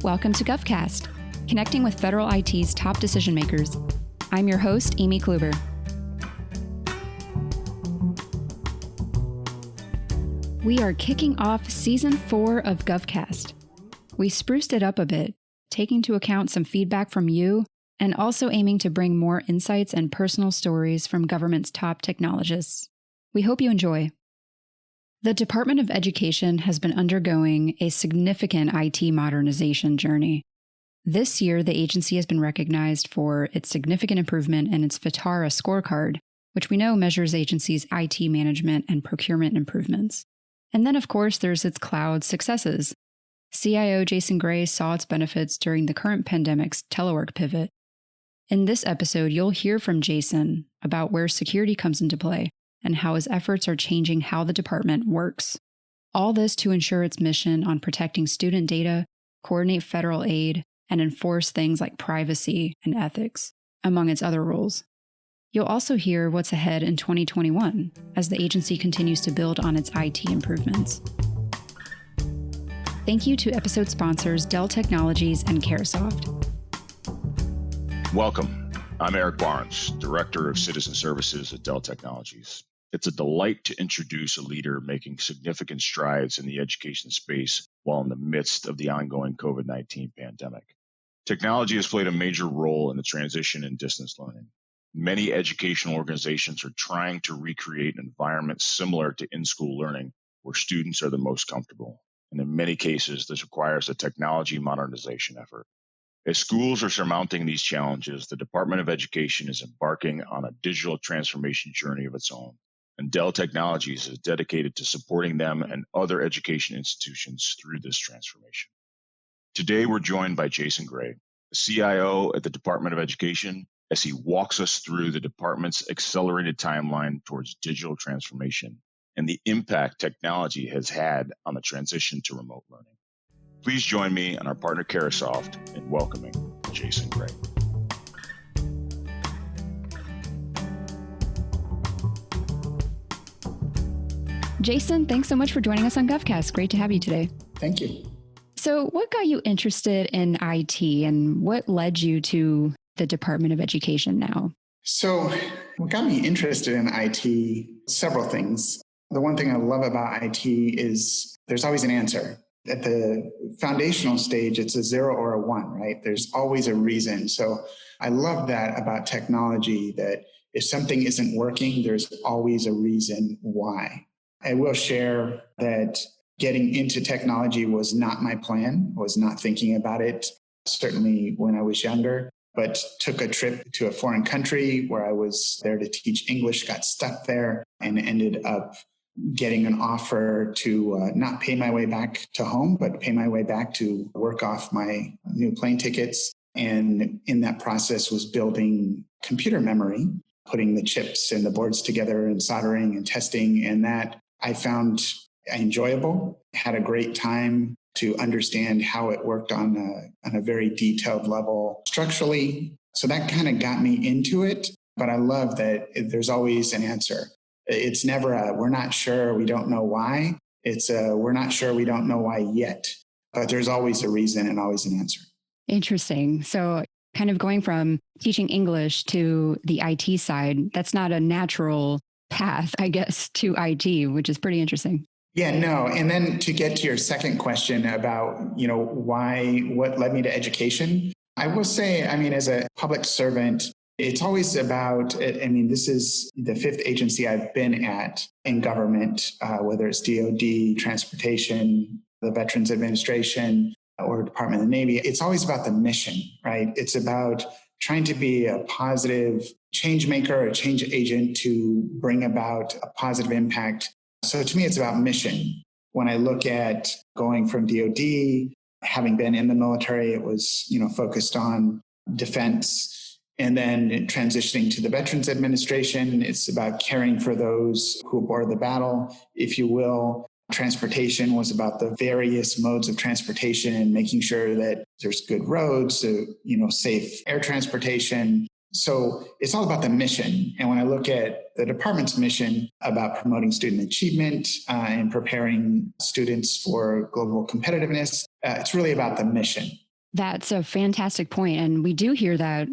Welcome to GovCast, connecting with federal IT's top decision makers. I'm your host, Amy Kluber. We are kicking off Season 4 of GovCast. We spruced it up a bit, taking into account some feedback from you, and also aiming to bring more insights and personal stories from government's top technologists. We hope you enjoy. The Department of Education has been undergoing a significant IT modernization journey. This year, the agency has been recognized for its significant improvement in its FITARA scorecard, which we know measures agency's IT management and procurement improvements. And then, of course, there's its cloud successes. CIO Jason Gray saw its benefits during the current pandemic's telework pivot. In this episode, you'll hear from Jason about where security comes into play and how his efforts are changing how the department works. All this to ensure its mission on protecting student data, coordinate federal aid, and enforce things like privacy and ethics, among its other roles. You'll also hear what's ahead in 2021 as the agency continues to build on its IT improvements. Thank you to episode sponsors Dell Technologies and Caresoft. Welcome. I'm Eric Barnes, Director of Citizen Services at Dell Technologies. It's a delight to introduce a leader making significant strides in the education space while in the midst of the ongoing COVID-19 pandemic. Technology has played a major role in the transition in distance learning. Many educational organizations are trying to recreate an environment similar to in-school learning where students are the most comfortable. And in many cases, this requires a technology modernization effort. As schools are surmounting these challenges, the Department of Education is embarking on a digital transformation journey of its own, and Dell Technologies is dedicated to supporting them and other education institutions through this transformation. Today, we're joined by Jason Gray, CIO at the Department of Education, as he walks us through the department's accelerated timeline towards digital transformation and the impact technology has had on the transition to remote learning. Please join me and our partner Caresoft in welcoming Jason Gray. Jason, thanks so much for joining us on GovCast. Great to have you today. Thank you. So what got you interested in IT and what led you to the Department of Education now? So what got me interested in IT, several things. The one thing I love about IT is there's always an answer. At the foundational stage, it's a 0 or a 1, right? There's always a reason. So I love that about technology, that if something isn't working, there's always a reason why. I will share that getting into technology was not my plan. I was not thinking about it, certainly when I was younger, but took a trip to a foreign country where I was there to teach English, got stuck there, and ended up getting an offer to not pay my way back to home, but pay my way back to work off my new plane tickets. And in that process was building computer memory, putting the chips and the boards together and soldering and testing. And that I found enjoyable, had a great time to understand how it worked on a very detailed level structurally. So that kind of got me into it. But I love that there's always an answer. It's never we're not sure, we don't know why. It's we're not sure, we don't know why yet. But there's always a reason and always an answer. Interesting. So kind of going from teaching English to the IT side, that's not a natural path, I guess, to IT, which is pretty interesting. Yeah, no. And then to get to your second question about, what led me to education, I will say, as a public servant, it's always about, this is the 5th agency I've been at in government, whether it's DOD, transportation, the Veterans Administration, or Department of the Navy. It's always about the mission, right? It's about trying to be a positive change maker, a change agent to bring about a positive impact. So to me, it's about mission. When I look at going from DOD, having been in the military, it was, focused on defense. And then transitioning to the Veterans Administration, it's about caring for those who bore the battle, if you will. Transportation was about the various modes of transportation and making sure that there's good roads, safe air transportation. So it's all about the mission. And when I look at the department's mission about promoting student achievement and preparing students for global competitiveness, it's really about the mission. That's a fantastic point. And we do hear that,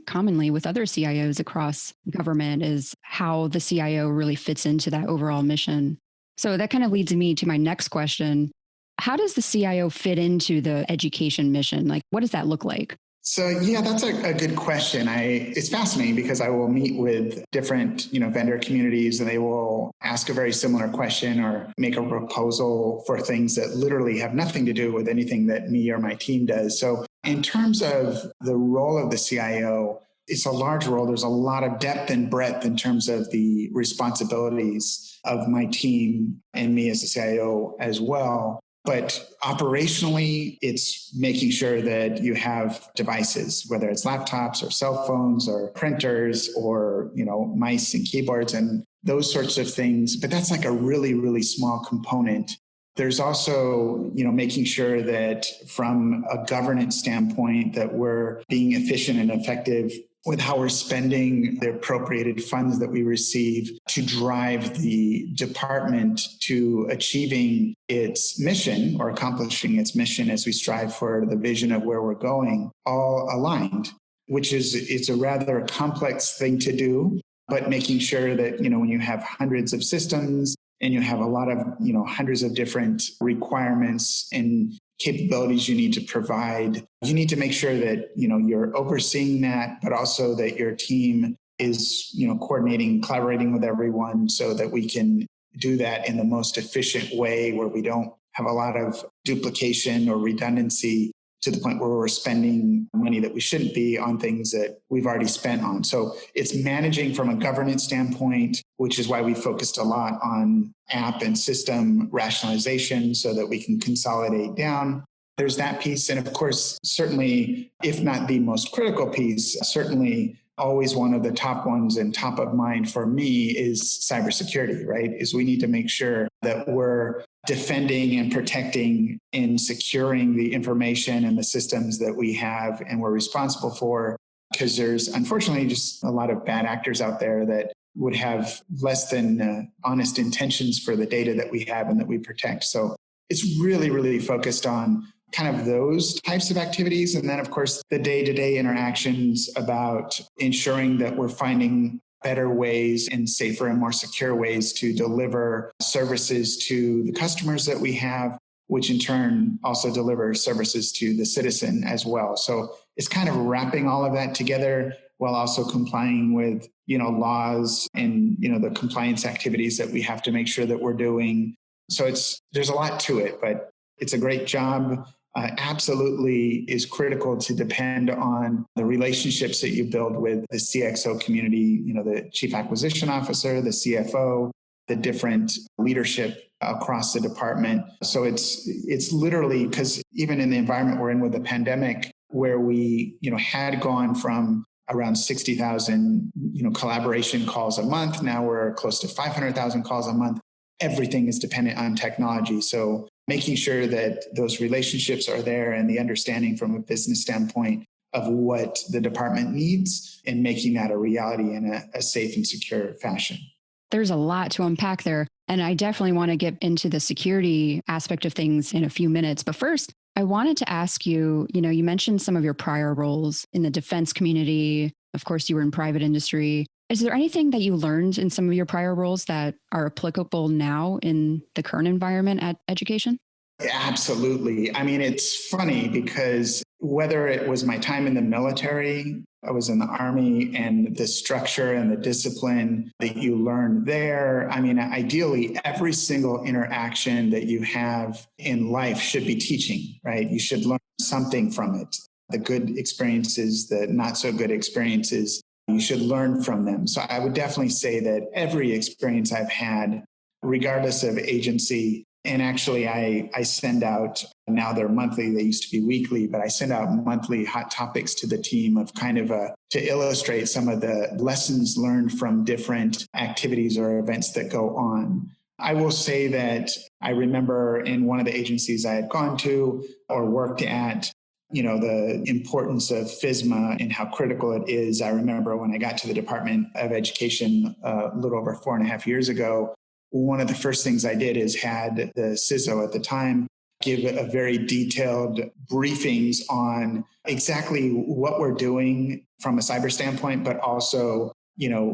commonly with other CIOs across government is how the CIO really fits into that overall mission. So that kind of leads me to my next question. How does the CIO fit into the education mission? Like, what does that look like? So yeah, that's a good question. It's fascinating because I will meet with different, vendor communities and they will ask a very similar question or make a proposal for things that literally have nothing to do with anything that me or my team does. So in terms of the role of the CIO, it's a large role. There's a lot of depth and breadth in terms of the responsibilities of my team and me as a CIO as well. But operationally, it's making sure that you have devices, whether it's laptops or cell phones or printers or, mice and keyboards and those sorts of things. But that's like a really, really small component. There's also, making sure that from a governance standpoint that we're being efficient and effective with how we're spending the appropriated funds that we receive to drive the department to achieving its mission or accomplishing its mission as we strive for the vision of where we're going, all aligned, which is, it's a rather complex thing to do, but making sure that, when you have hundreds of systems and you have a lot of, hundreds of different requirements and capabilities you need to provide, you need to make sure that, you're overseeing that, but also that your team is, coordinating, collaborating with everyone so that we can do that in the most efficient way where we don't have a lot of duplication or redundancy to the point where we're spending money that we shouldn't be on things that we've already spent on. So it's managing from a governance standpoint, which is why we focused a lot on app and system rationalization so that we can consolidate down. There's that piece. And of course, certainly, if not the most critical piece, certainly always one of the top ones and top of mind for me is cybersecurity, right? Is we need to make sure that we're defending and protecting and securing the information and the systems that we have and we're responsible for, because there's unfortunately just a lot of bad actors out there that would have less than honest intentions for the data that we have and that we protect. So it's really, really focused on kind of those types of activities. And then, of course, the day-to-day interactions about ensuring that we're finding better ways and safer and more secure ways to deliver services to the customers that we have, which in turn also delivers services to the citizen as well. So it's kind of wrapping all of that together while also complying with, laws and, the compliance activities that we have to make sure that we're doing. So there's a lot to it, but it's a great job. Absolutely is critical to depend on the relationships that you build with the CXO community, the chief acquisition officer, the CFO, the different leadership across the department. So it's literally, because even in the environment we're in with the pandemic, where we, had gone from around 60,000, collaboration calls a month, now we're close to 500,000 calls a month. Everything is dependent on technology. So making sure that those relationships are there and the understanding from a business standpoint of what the department needs and making that a reality in a safe and secure fashion. There's a lot to unpack there. And I definitely want to get into the security aspect of things in a few minutes. But first, I wanted to ask you, you mentioned some of your prior roles in the defense community. Of course, you were in private industry. Is there anything that you learned in some of your prior roles that are applicable now in the current environment at education? Absolutely. I mean, it's funny because whether it was my time in the military, I was in the Army, and the structure and the discipline that you learn there. I mean, ideally, every single interaction that you have in life should be teaching, right? You should learn something from it. The good experiences, the not so good experiences, you should learn from them. So I would definitely say that every experience I've had, regardless of agency, and actually I send out, now they're monthly, they used to be weekly, but I send out monthly hot topics to the team of kind of to illustrate some of the lessons learned from different activities or events that go on. I will say that I remember in one of the agencies I had gone to or worked at, the importance of FISMA and how critical it is. I remember when I got to the Department of Education a little over 4.5 years ago, one of the first things I did is had the CISO at the time give a very detailed briefings on exactly what we're doing from a cyber standpoint, but also,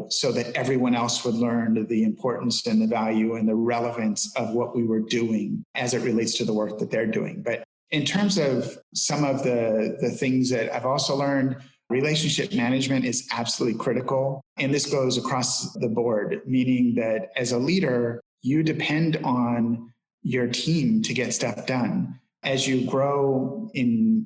so that everyone else would learn the importance and the value and the relevance of what we were doing as it relates to the work that they're doing. But in terms of some of the things that I've also learned, relationship management is absolutely critical. And this goes across the board, meaning that as a leader, you depend on your team to get stuff done. As you grow in,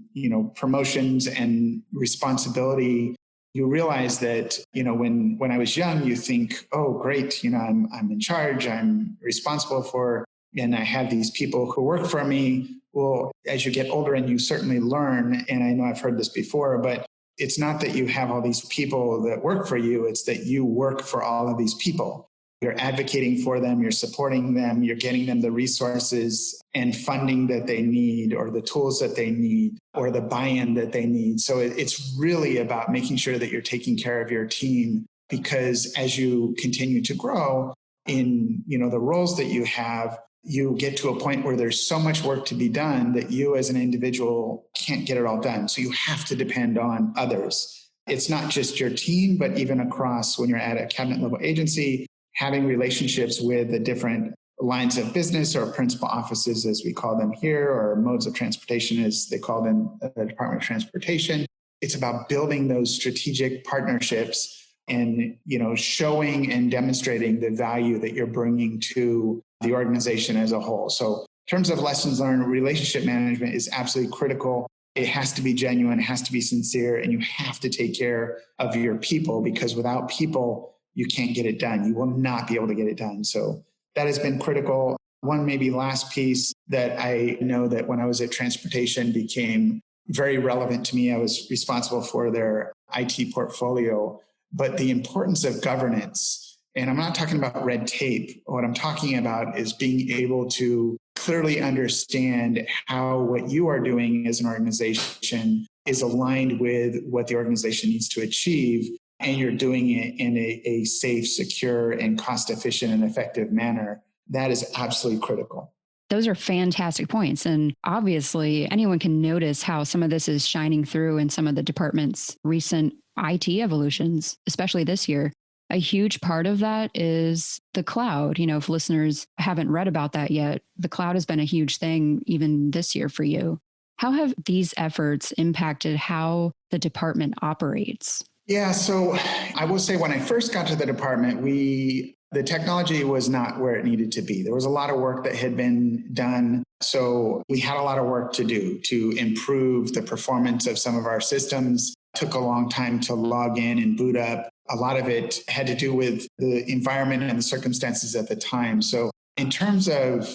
promotions and responsibility, you realize that, when I was young, you think, oh, great, I'm in charge, I'm responsible for, and I have these people who work for me. Well, as you get older and you certainly learn, and I know I've heard this before, but it's not that you have all these people that work for you, it's that you work for all of these people. You're advocating for them, you're supporting them, you're getting them the resources and funding that they need, or the tools that they need, or the buy-in that they need. So it's really about making sure that you're taking care of your team, because as you continue to grow in, the roles that you have, you get to a point where there's so much work to be done that you as an individual can't get it all done. So you have to depend on others. It's not just your team, but even across when you're at a cabinet level agency, having relationships with the different lines of business or principal offices, as we call them here, or modes of transportation, as they call them, the Department of Transportation. It's about building those strategic partnerships and, showing and demonstrating the value that you're bringing to the organization as a whole. So in terms of lessons learned, relationship management is absolutely critical. It has to be genuine, it has to be sincere, and you have to take care of your people, because without people, you can't get it done. You will not be able to get it done. So that has been critical. One maybe last piece that I know that when I was at transportation became very relevant to me. I was responsible for their IT portfolio, but the importance of governance. And I'm not talking about red tape. What I'm talking about is being able to clearly understand how what you are doing as an organization is aligned with what the organization needs to achieve, and you're doing it in a safe, secure, and cost-efficient and effective manner. That is absolutely critical. Those are fantastic points. And obviously, anyone can notice how some of this is shining through in some of the department's recent IT evolutions, especially this year. A huge part of that is the cloud. If listeners haven't read about that yet, the cloud has been a huge thing even this year for you. How have these efforts impacted how the department operates? Yeah, so I will say when I first got to the department, the technology was not where it needed to be. There was a lot of work that had been done. So we had a lot of work to do to improve the performance of some of our systems. It took a long time to log in and boot up. A lot of it had to do with the environment and the circumstances at the time. So in terms of,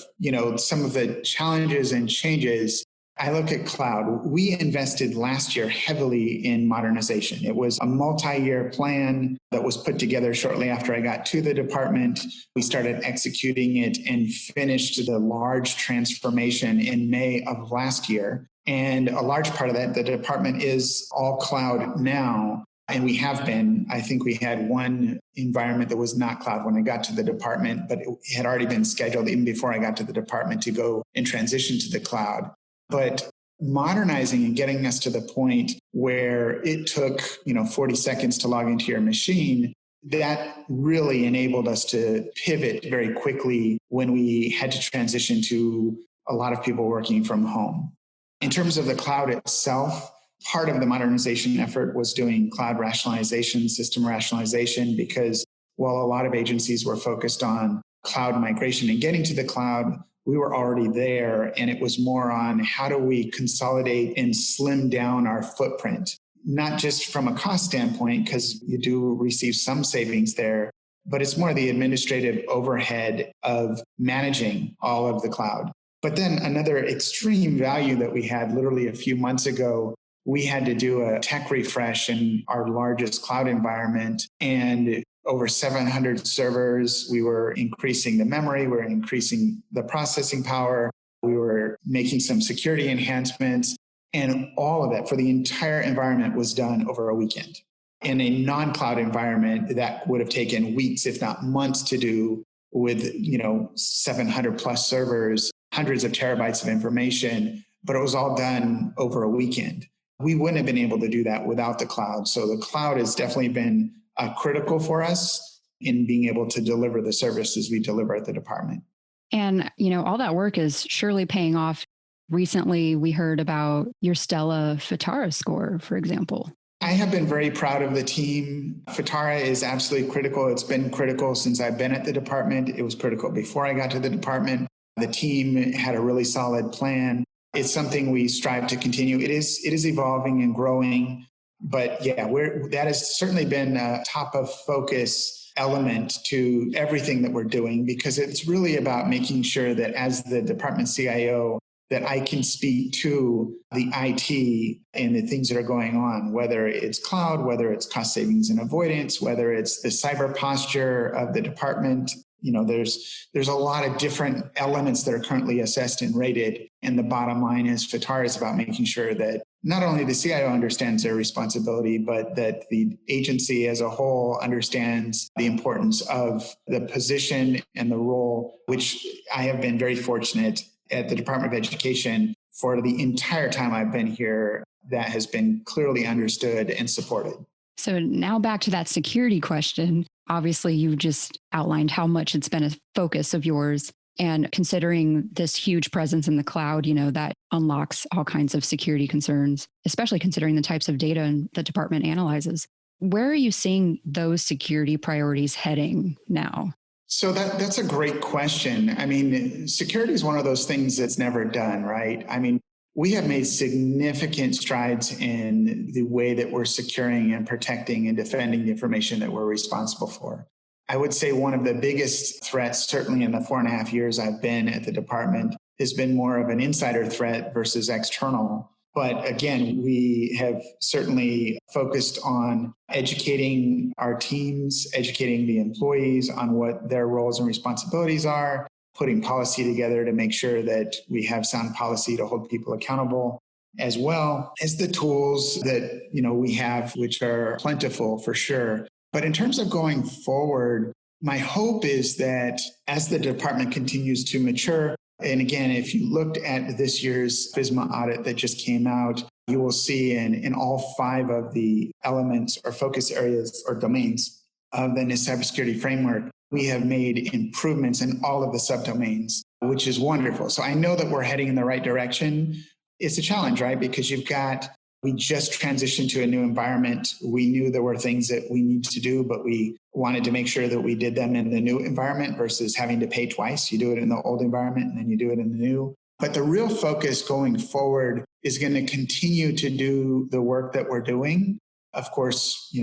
some of the challenges and changes, I look at cloud. We invested last year heavily in modernization. It was a multi-year plan that was put together shortly after I got to the department. We started executing it and finished the large transformation in May of last year. And a large part of that, the department is all cloud now. And we have been. I think we had one environment that was not cloud when I got to the department, but it had already been scheduled even before I got to the department to go and transition to the cloud. But modernizing and getting us to the point where it took, 40 seconds to log into your machine, that really enabled us to pivot very quickly when we had to transition to a lot of people working from home. In terms of the cloud itself, part of the modernization effort was doing cloud rationalization, system rationalization, because while a lot of agencies were focused on cloud migration and getting to the cloud, we were already there, and it was more on how do we consolidate and slim down our footprint, not just from a cost standpoint, because you do receive some savings there, but it's more the administrative overhead of managing all of the cloud. But then another extreme value that we had literally a few months ago, we had to do a tech refresh in our largest cloud environment, and over 700 servers. We were increasing the memory, we were increasing the processing power, we were making some security enhancements, and all of that for the entire environment was done over a weekend. In a non-cloud environment, that would have taken weeks, if not months to do with, 700 plus servers. hundreds of terabytes of information, but it was all done over a weekend. We wouldn't have been able to do that without the cloud. So the cloud has definitely been critical for us in being able to deliver the services we deliver at the department. And, all that work is surely paying off. Recently, we heard about your Stella FITARA score, for example. I have been very proud of the team. FITARA is absolutely critical. It's been critical since I've been at the department. It was critical before I got to the department. The team had a really solid plan. It's something we strive to continue. It is evolving and growing, but yeah, that has certainly been a top of focus element to everything that we're doing, because it's really about making sure that as the department CIO, that I can speak to the IT and the things that are going on, whether it's cloud, whether it's cost savings and avoidance, whether it's the cyber posture of the department. There's a lot of different elements that are currently assessed and rated. And the bottom line is FITARA is about making sure that not only the CIO understands their responsibility, but that the agency as a whole understands the importance of the position and the role, which I have been very fortunate at the Department of Education for the entire time I've been here, that has been clearly understood and supported. So now back to that security question. Obviously, you just outlined how much it's been a focus of yours. And considering this huge presence in the cloud, that unlocks all kinds of security concerns, especially considering the types of data the department analyzes. Where are you seeing those security priorities heading now? So that's a great question. I mean, security is one of those things that's never done, right? I mean, we have made significant strides in the way that we're securing and protecting and defending the information that we're responsible for. I would say one of the biggest threats, certainly in the 4.5 years I've been at the department, has been more of an insider threat versus external. But again, we have certainly focused on educating our teams, educating the employees on what their roles and responsibilities are, putting policy together to make sure that we have sound policy to hold people accountable, as well as the tools that we have, which are plentiful for sure. But in terms of going forward, my hope is that as the department continues to mature, and again, if you looked at this year's FISMA audit that just came out, you will see in all 5 of the elements or focus areas or domains of the NIST cybersecurity framework, we have made improvements in all of the subdomains, which is wonderful. So I know that we're heading in the right direction. It's a challenge, right? Because we just transitioned to a new environment. We knew there were things that we need to do, but we wanted to make sure that we did them in the new environment versus having to pay twice. You do it in the old environment and then you do it in the new. But the real focus going forward is going to continue to do the work that we're doing, of course,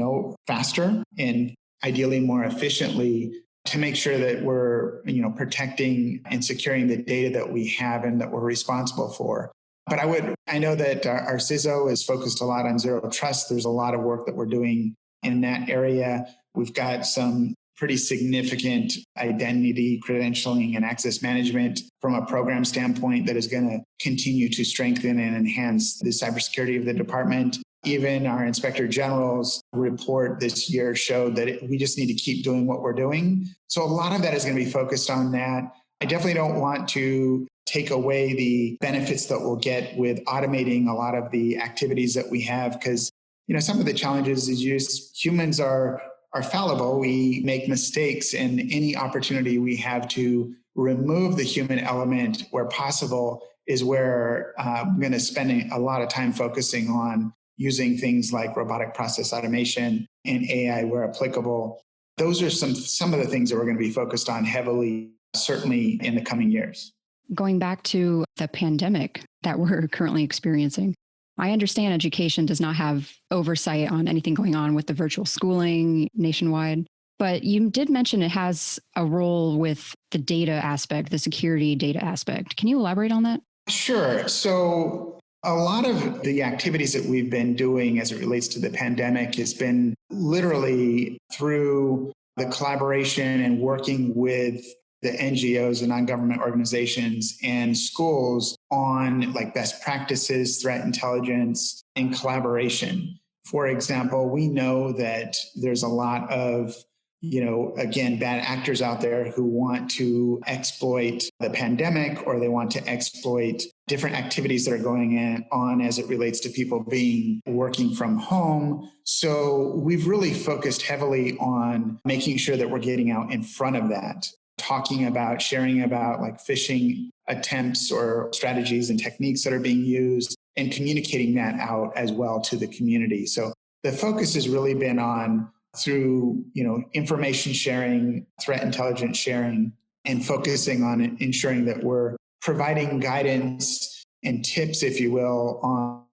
faster and ideally more efficiently, to make sure that we're, protecting and securing the data that we have and that we're responsible for. But I know that our CISO is focused a lot on zero trust. There's a lot of work that we're doing in that area. We've got some pretty significant identity, credentialing, and access management from a program standpoint that is going to continue to strengthen and enhance the cybersecurity of the department. Even our Inspector General's report this year showed that we just need to keep doing what we're doing. So a lot of that is going to be focused on that. I definitely don't want to take away the benefits that we'll get with automating a lot of the activities that we have, because some of the challenges is humans are fallible. We make mistakes, and any opportunity we have to remove the human element where possible is where I'm going to spend a lot of time focusing on using things like robotic process automation and AI where applicable. Those are some of the things that we're going to be focused on heavily, certainly in the coming years. Going back to the pandemic that we're currently experiencing, I understand education does not have oversight on anything going on with the virtual schooling nationwide, but you did mention it has a role with the data aspect, the security data aspect. Can you elaborate on that? Sure. So a lot of the activities that we've been doing as it relates to the pandemic has been literally through the collaboration and working with the NGOs and non-government organizations and schools on best practices, threat intelligence, and collaboration. For example, we know that there's a lot of again, bad actors out there who want to exploit the pandemic, or they want to exploit different activities that are going on as it relates to people working from home. So we've really focused heavily on making sure that we're getting out in front of that, talking about, sharing about like phishing attempts or strategies and techniques that are being used, and communicating that out as well to the community. So the focus has really been on through, information sharing, threat intelligence sharing, and focusing on ensuring that we're providing guidance and tips, if you will,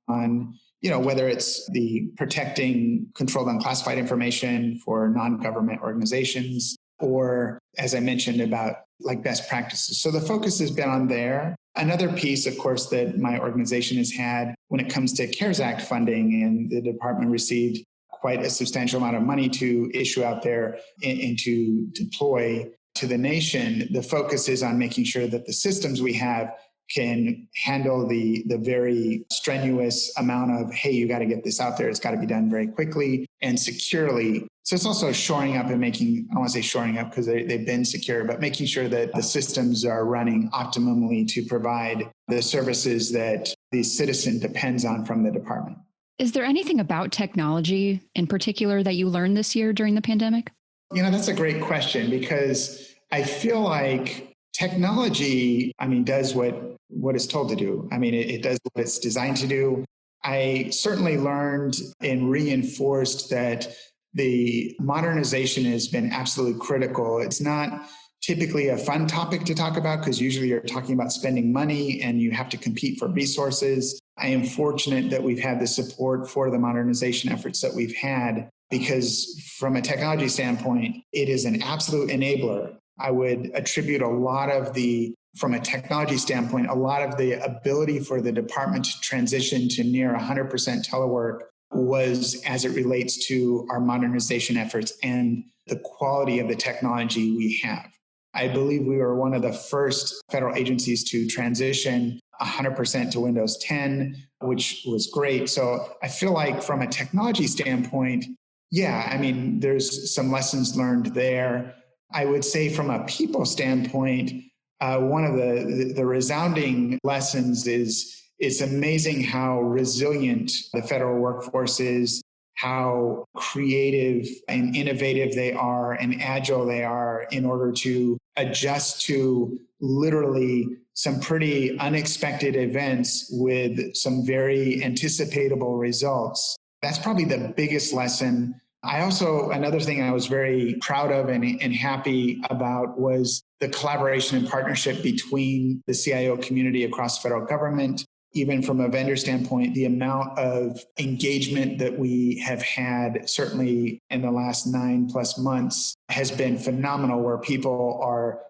on whether it's the protecting controlled unclassified information for non-government organizations, or as I mentioned about like best practices. So the focus has been on there. Another piece, of course, that my organization has had when it comes to CARES Act funding, and the department received quite a substantial amount of money to issue out there and to deploy to the nation. The focus is on making sure that the systems we have can handle the very strenuous amount of, hey, you got to get this out there. It's got to be done very quickly and securely. So it's also shoring up and making, I don't want to say shoring up because they've been secure, but making sure that the systems are running optimally to provide the services that the citizen depends on from the department. Is there anything about technology in particular that you learned this year during the pandemic? That's a great question, because I feel like technology, does what it's told to do. It does what it's designed to do. I certainly learned and reinforced that the modernization has been absolutely critical. It's not typically a fun topic to talk about, because usually you're talking about spending money and you have to compete for resources. I am fortunate that we've had the support for the modernization efforts that we've had, because from a technology standpoint, it is an absolute enabler. I would attribute from a technology standpoint, a lot of the ability for the department to transition to near 100% telework was as it relates to our modernization efforts and the quality of the technology we have. I believe we were one of the first federal agencies to transition 100% to Windows 10, which was great. So I feel like from a technology standpoint, there's some lessons learned there. I would say from a people standpoint, one of the resounding lessons is it's amazing how resilient the federal workforce is, how creative and innovative they are and agile they are in order to adjust to literally some pretty unexpected events with some very anticipatable results. That's probably the biggest lesson. Another thing I was very proud of and happy about was the collaboration and partnership between the CIO community across federal government. Even from a vendor standpoint, the amount of engagement that we have had, certainly in the last 9+ months, has been phenomenal, where people are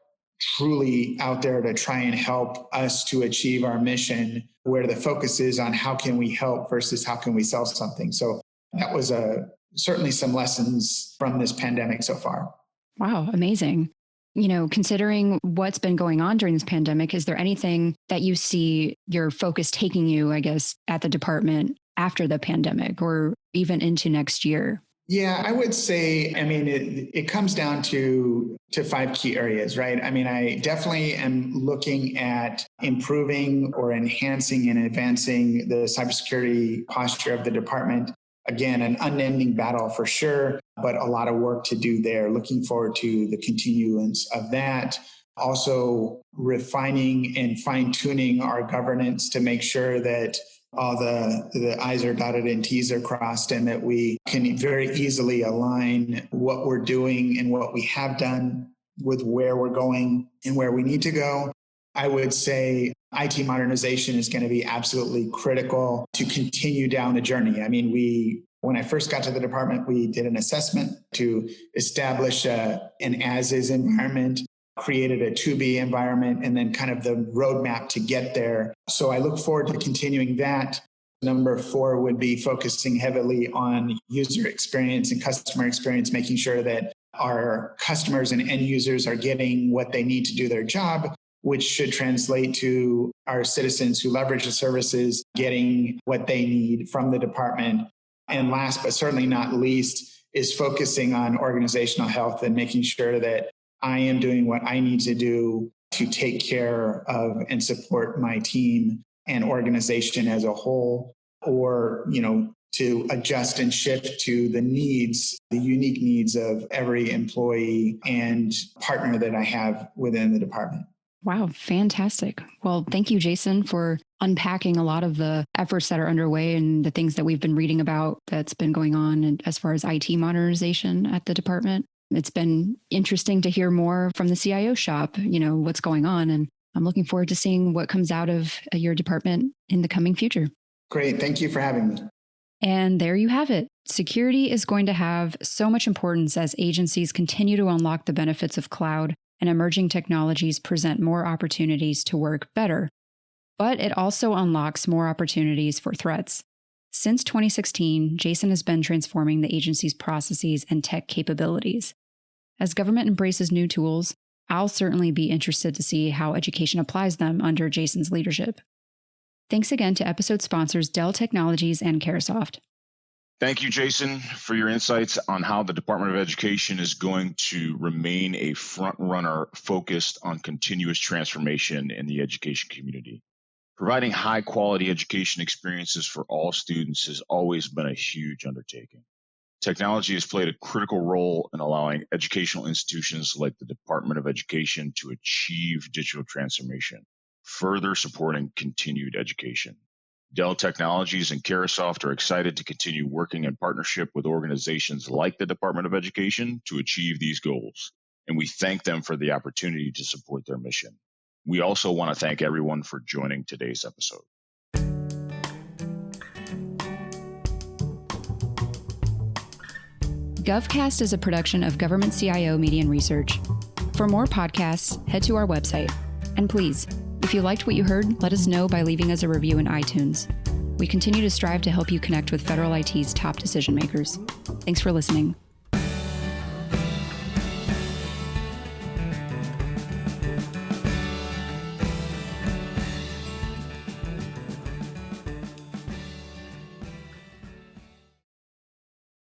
truly out there to try and help us to achieve our mission, where the focus is on how can we help versus how can we sell something. So that was certainly some lessons from this pandemic so far. Wow, amazing. Considering what's been going on during this pandemic, is there anything that you see your focus taking you, I guess, at the department after the pandemic or even into next year? Yeah, I would say, it comes down to 5 key areas, right? I definitely am looking at improving or enhancing and advancing the cybersecurity posture of the department. Again, an unending battle for sure, but a lot of work to do there. Looking forward to the continuance of that. Also refining and fine-tuning our governance to make sure that all the I's are dotted and T's are crossed, and that we can very easily align what we're doing and what we have done with where we're going and where we need to go. I would say IT modernization is going to be absolutely critical to continue down the journey. When I first got to the department, we did an assessment to establish an as-is environment, created a to-be environment, and then kind of the roadmap to get there. So I look forward to continuing that. Number 4 would be focusing heavily on user experience and customer experience, making sure that our customers and end users are getting what they need to do their job, which should translate to our citizens who leverage the services getting what they need from the department. And last but certainly not least is focusing on organizational health and making sure that I am doing what I need to do to take care of and support my team and organization as a whole, or, to adjust and shift to the unique needs of every employee and partner that I have within the department. Wow, fantastic. Well, thank you, Jason, for unpacking a lot of the efforts that are underway and the things that we've been reading about that's been going on and as far as IT modernization at the department. It's been interesting to hear more from the CIO shop, what's going on. And I'm looking forward to seeing what comes out of your department in the coming future. Great. Thank you for having me. And there you have it. Security is going to have so much importance as agencies continue to unlock the benefits of cloud and emerging technologies present more opportunities to work better. But it also unlocks more opportunities for threats. Since 2016, Jason has been transforming the agency's processes and tech capabilities. As government embraces new tools, I'll certainly be interested to see how education applies them under Jason's leadership. Thanks again to episode sponsors Dell Technologies and Caresoft. Thank you, Jason, for your insights on how the Department of Education is going to remain a front runner focused on continuous transformation in the education community. Providing high quality education experiences for all students has always been a huge undertaking. Technology has played a critical role in allowing educational institutions like the Department of Education to achieve digital transformation, further supporting continued education. Dell Technologies and Caresoft are excited to continue working in partnership with organizations like the Department of Education to achieve these goals, and we thank them for the opportunity to support their mission. We also want to thank everyone for joining today's episode. GovCast is a production of Government CIO Media and Research. For more podcasts, head to our website. And please, if you liked what you heard, let us know by leaving us a review in iTunes. We continue to strive to help you connect with federal IT's top decision makers. Thanks for listening.